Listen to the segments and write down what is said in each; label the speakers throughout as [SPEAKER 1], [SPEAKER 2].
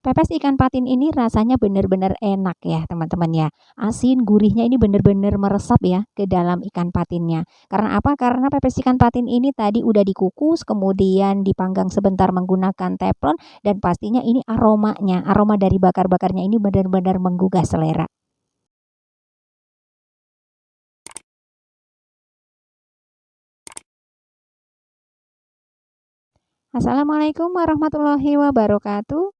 [SPEAKER 1] Pepes ikan patin ini rasanya benar-benar enak ya teman-teman ya. Asin, gurihnya ini benar-benar meresap ya ke dalam ikan patinnya. Karena apa? Karena pepes ikan patin ini tadi udah dikukus, kemudian dipanggang sebentar menggunakan teflon, dan pastinya ini aromanya, aroma dari bakar-bakarnya ini benar-benar menggugah selera. Assalamualaikum warahmatullahi wabarakatuh.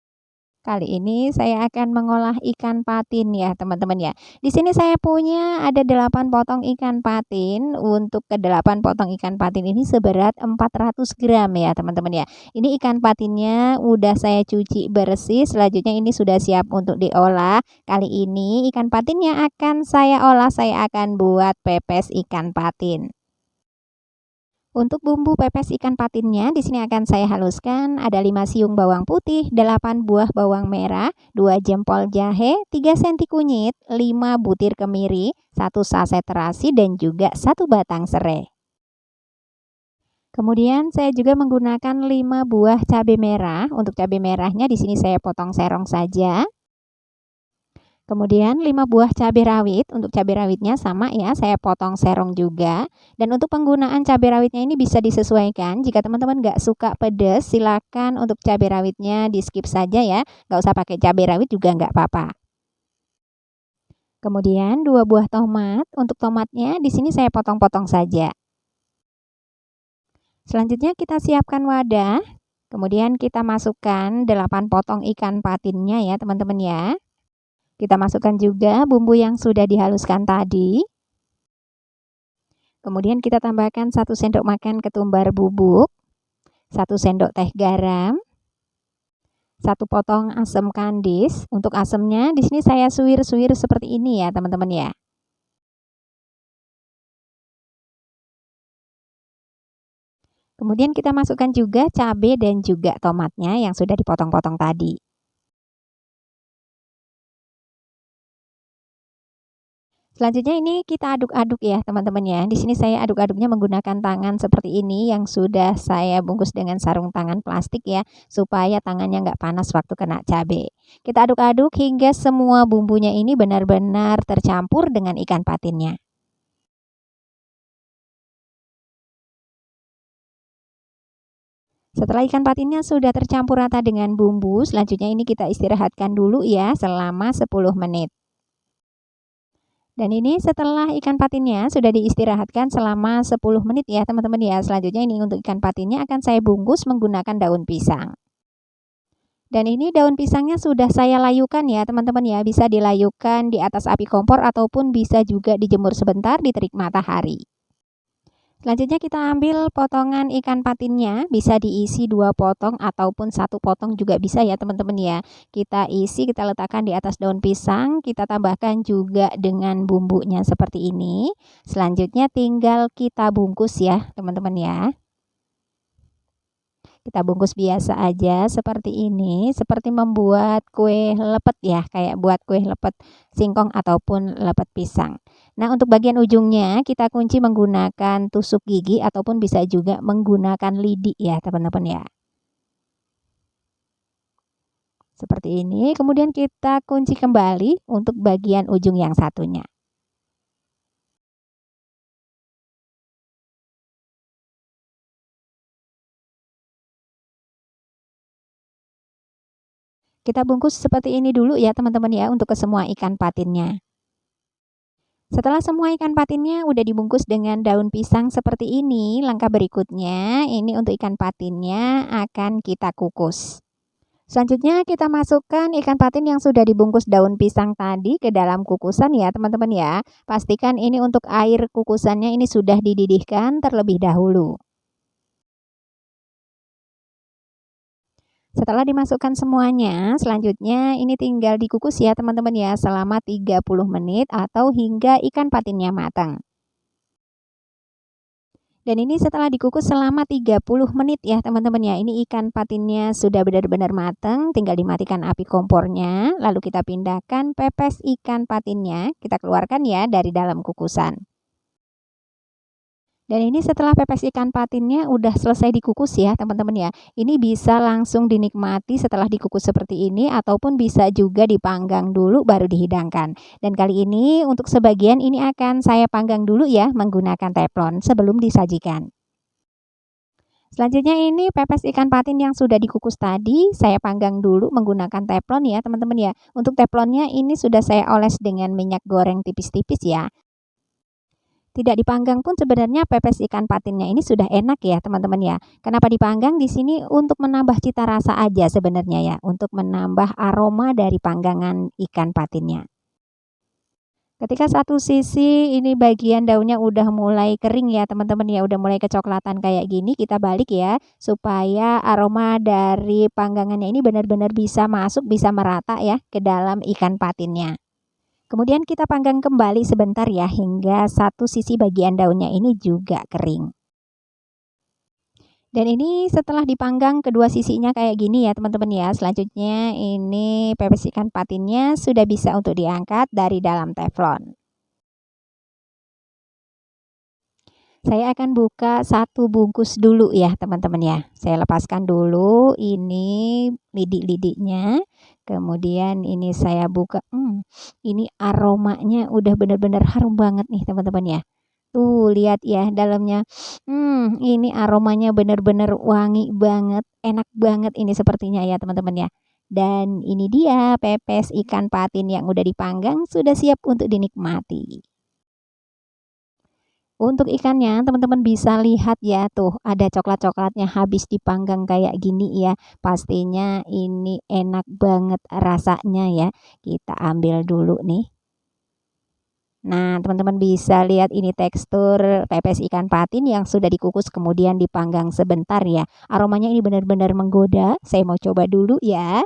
[SPEAKER 1] Kali ini saya akan mengolah ikan patin ya teman-teman ya. Di sini saya punya ada 8 potong ikan patin. Untuk ke-8 potong ikan patin ini seberat 400 gram ya teman-teman ya. Ini ikan patinnya udah saya cuci bersih. Selanjutnya ini sudah siap untuk diolah. Kali ini ikan patinnya akan saya olah, saya akan buat pepes ikan patin. Untuk bumbu pepes ikan patinnya di sini akan saya haluskan ada 5 siung bawang putih, 8 buah bawang merah, 2 jempol jahe, 3 senti kunyit, 5 butir kemiri, 1 saset terasi dan juga 1 batang serai. Kemudian saya juga menggunakan 5 buah cabai merah. Untuk cabai merahnya di sini saya potong serong saja. Kemudian 5 buah cabai rawit, untuk cabai rawitnya sama ya, saya potong serong juga. Dan untuk penggunaan cabai rawitnya ini bisa disesuaikan, jika teman-teman nggak suka pedas, silakan untuk cabai rawitnya di skip saja ya, nggak usah pakai cabai rawit juga nggak apa-apa. Kemudian 2 buah tomat, untuk tomatnya di sini saya potong-potong saja. Selanjutnya kita siapkan wadah, kemudian kita masukkan 8 potong ikan patinnya ya teman-teman ya. Kita masukkan juga bumbu yang sudah dihaluskan tadi. Kemudian kita tambahkan 1 sendok makan ketumbar bubuk, 1 sendok teh garam, 1 potong asam kandis. Untuk asamnya di sini saya suwir-suwir seperti ini ya, teman-teman ya. Kemudian kita masukkan juga cabai dan juga tomatnya yang sudah dipotong-potong tadi. Selanjutnya ini kita aduk-aduk ya teman-teman ya. Di sini saya aduk-aduknya menggunakan tangan seperti ini yang sudah saya bungkus dengan sarung tangan plastik ya, supaya tangannya nggak panas waktu kena cabai. Kita aduk-aduk hingga semua bumbunya ini benar-benar tercampur dengan ikan patinnya. Setelah ikan patinnya sudah tercampur rata dengan bumbu, selanjutnya ini kita istirahatkan dulu ya selama 10 menit. Dan ini setelah ikan patinnya sudah diistirahatkan selama 10 menit ya teman-teman ya. Selanjutnya ini untuk ikan patinnya akan saya bungkus menggunakan daun pisang. Dan ini daun pisangnya sudah saya layukan ya teman-teman ya. Bisa dilayukan di atas api kompor ataupun bisa juga dijemur sebentar di terik matahari. Selanjutnya kita ambil potongan ikan patinnya, bisa diisi 2 potong ataupun 1 potong juga bisa ya teman-teman ya. Kita isi, kita letakkan di atas daun pisang, kita tambahkan juga dengan bumbunya seperti ini. Selanjutnya tinggal kita bungkus ya teman-teman ya. Kita bungkus biasa aja seperti ini, seperti membuat kue lepet ya, kayak buat kue lepet singkong ataupun lepet pisang. Nah, untuk bagian ujungnya kita kunci menggunakan tusuk gigi ataupun bisa juga menggunakan lidi ya, teman-teman ya. Seperti ini, kemudian kita kunci kembali untuk bagian ujung yang satunya. Kita bungkus seperti ini dulu ya, teman-teman ya, untuk ke semua ikan patinnya. Setelah semua ikan patinnya udah dibungkus dengan daun pisang seperti ini, langkah berikutnya ini untuk ikan patinnya akan kita kukus. Selanjutnya kita masukkan ikan patin yang sudah dibungkus daun pisang tadi ke dalam kukusan ya teman-teman ya. Pastikan ini untuk air kukusannya ini sudah dididihkan terlebih dahulu. Setelah dimasukkan semuanya, selanjutnya ini tinggal dikukus ya teman-teman ya selama 30 menit atau hingga ikan patinnya matang. Dan ini setelah dikukus selama 30 menit ya teman-teman ya. Ini ikan patinnya sudah benar-benar matang, tinggal dimatikan api kompornya, lalu kita pindahkan pepes ikan patinnya, kita keluarkan ya dari dalam kukusan. Dan ini setelah pepes ikan patinnya udah selesai dikukus ya teman-teman ya. Ini bisa langsung dinikmati setelah dikukus seperti ini ataupun bisa juga dipanggang dulu baru dihidangkan. Dan kali ini untuk sebagian ini akan saya panggang dulu ya menggunakan teflon sebelum disajikan. Selanjutnya ini pepes ikan patin yang sudah dikukus tadi saya panggang dulu menggunakan teflon ya teman-teman ya. Untuk teflonnya ini sudah saya oles dengan minyak goreng tipis-tipis ya. Tidak dipanggang pun sebenarnya pepes ikan patinnya ini sudah enak ya teman-teman ya. Kenapa dipanggang di sini untuk menambah cita rasa aja sebenarnya ya, untuk menambah aroma dari panggangan ikan patinnya. Ketika satu sisi ini bagian daunnya udah mulai kering ya teman-teman ya, udah mulai kecoklatan kayak gini, kita balik ya supaya aroma dari panggangannya ini benar-benar bisa masuk, bisa merata ya ke dalam ikan patinnya. Kemudian kita panggang kembali sebentar ya hingga satu sisi bagian daunnya ini juga kering. Dan ini setelah dipanggang kedua sisinya kayak gini ya teman-teman ya. Selanjutnya ini pepes ikan patinnya sudah bisa untuk diangkat dari dalam teflon. Saya akan buka satu bungkus dulu ya teman-teman ya. Saya lepaskan dulu ini lidik-lidiknya. Kemudian ini saya buka. Ini aromanya udah bener-bener harum banget nih teman-teman ya. Tuh lihat ya dalamnya. Ini aromanya bener-bener wangi banget, enak banget ini sepertinya ya teman-teman ya. Dan ini dia pepes ikan patin yang udah dipanggang sudah siap untuk dinikmati. Untuk ikannya teman-teman bisa lihat ya tuh ada coklat-coklatnya habis dipanggang kayak gini ya. Pastinya ini enak banget rasanya ya. Kita ambil dulu nih. Nah, teman-teman bisa lihat ini tekstur pepes ikan patin yang sudah dikukus kemudian dipanggang sebentar ya. Aromanya ini benar-benar menggoda. Saya mau coba dulu ya.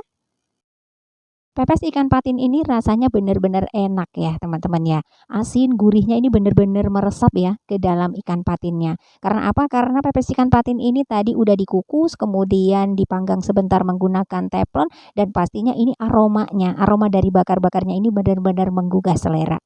[SPEAKER 1] Pepes ikan patin ini rasanya benar-benar enak ya teman-teman ya. Asin, gurihnya ini benar-benar meresap ya ke dalam ikan patinnya. Karena apa? Karena pepes ikan patin ini tadi udah dikukus, kemudian dipanggang sebentar menggunakan teflon dan pastinya ini aromanya, aroma dari bakar-bakarnya ini benar-benar menggugah selera.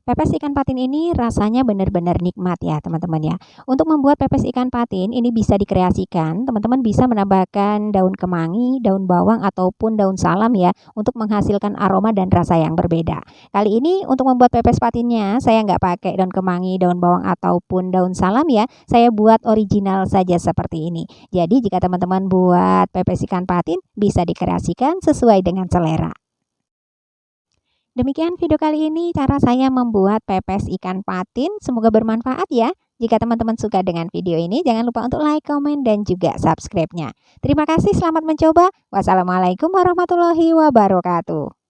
[SPEAKER 1] Pepes ikan patin ini rasanya benar-benar nikmat ya teman-teman ya. Untuk membuat pepes ikan patin ini bisa dikreasikan, teman-teman bisa menambahkan daun kemangi, daun bawang ataupun daun salam ya untuk menghasilkan aroma dan rasa yang berbeda. Kali ini untuk membuat pepes patinnya saya nggak pakai daun kemangi, daun bawang ataupun daun salam ya. Saya buat original saja seperti ini. Jadi jika teman-teman buat pepes ikan patin bisa dikreasikan sesuai dengan selera. Demikian video kali ini cara saya membuat pepes ikan patin. Semoga bermanfaat ya. Jika teman-teman suka dengan video ini, jangan lupa untuk like, komen, dan juga subscribe-nya. Terima kasih, selamat mencoba. Wassalamualaikum warahmatullahi wabarakatuh.